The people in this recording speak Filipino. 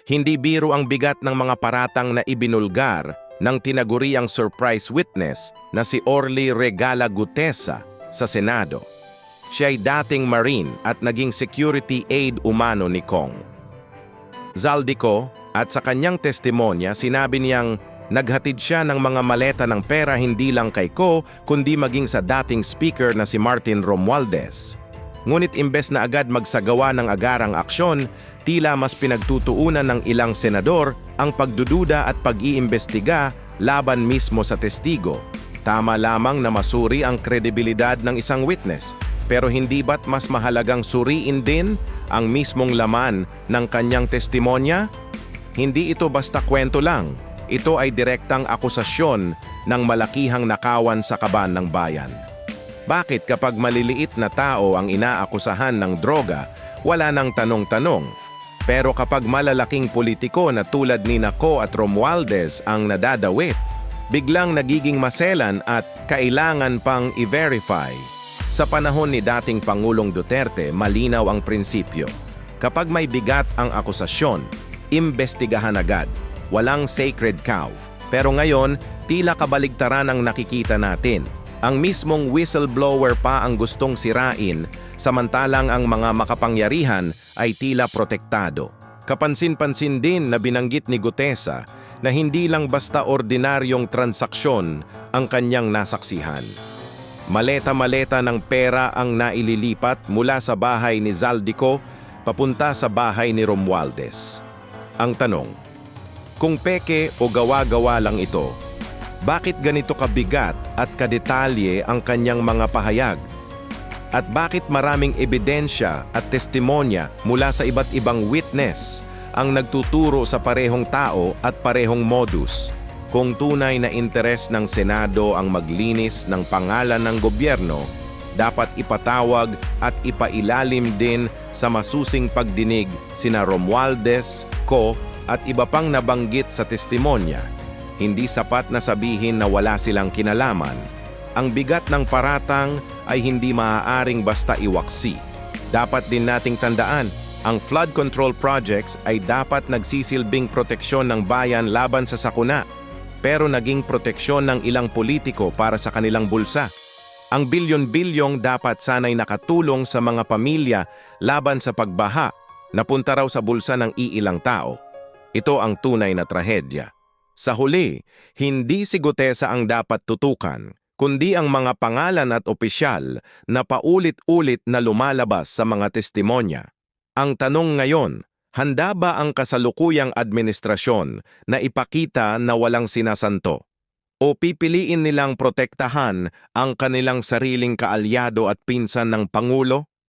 Hindi biro ang bigat ng mga paratang na ibinulgar ng tinaguriang surprise witness na si Orly Regala Gutesa sa Senado. Siya ay dating Marine at naging security aide umano ni Kong Zaldico, at sa kanyang testimonya sinabi niyang naghatid siya ng mga maleta ng pera hindi lang kay Ko kundi maging sa dating speaker na si Martin Romualdez. Ngunit imbes na agad magsagawa ng agarang aksyon, tila mas pinagtutuunan ng ilang senador ang pagdududa at pag-iimbestiga laban mismo sa testigo. Tama lamang na masuri ang kredibilidad ng isang witness, pero hindi ba't mas mahalagang suriin din ang mismong laman ng kanyang testimonya? Hindi ito basta kwento lang. Ito ay direktang akusasyon ng malakihang nakawan sa kaban ng bayan. Bakit kapag maliliit na tao ang inaakusahan ng droga, wala nang tanong-tanong? Pero kapag malalaking politiko na tulad ni Ko at Romualdez ang nadadawit, biglang nagiging maselan at kailangan pang i-verify. Sa panahon ni dating Pangulong Duterte, malinaw ang prinsipyo. Kapag may bigat ang akusasyon, imbestigahan agad. Walang sacred cow. Pero ngayon, tila kabaligtaran ang nakikita natin. Ang mismong whistleblower pa ang gustong sirain, samantalang ang mga makapangyarihan ay tila protektado. Kapansin-pansin din na binanggit ni Gutesa na hindi lang basta ordinaryong transaksyon ang kanyang nasaksihan. Maleta-maleta ng pera ang naililipat mula sa bahay ni Zaldico papunta sa bahay ni Romualdez. Ang tanong, kung peke o gawa-gawa lang ito, bakit ganito kabigat at kadetalye ang kanyang mga pahayag? At bakit maraming ebidensya at testimonya mula sa iba't ibang witness ang nagtuturo sa parehong tao at parehong modus? Kung tunay na interes ng Senado ang maglinis ng pangalan ng gobyerno, dapat ipatawag at ipailalim din sa masusing pagdinig sina Romualdez, Ko at iba pang nabanggit sa testimonya. Hindi sapat na sabihin na wala silang kinalaman. Ang bigat ng paratang ay hindi maaaring basta iwaksi. Dapat din nating tandaan, ang flood control projects ay dapat nagsisilbing proteksyon ng bayan laban sa sakuna, pero naging proteksyon ng ilang politiko para sa kanilang bulsa. Ang bilyon-bilyong dapat sanay nakatulong sa mga pamilya laban sa pagbaha, napunta raw sa bulsa ng iilang tao. Ito ang tunay na trahedya. Sa huli, hindi si Gutesa ang dapat tutukan, kundi ang mga pangalan at opisyal na paulit-ulit na lumalabas sa mga testimonya. Ang tanong ngayon, handa ba ang kasalukuyang administrasyon na ipakita na walang sinasanto? O pipiliin nilang protektahan ang kanilang sariling kaalyado at pinsan ng Pangulo?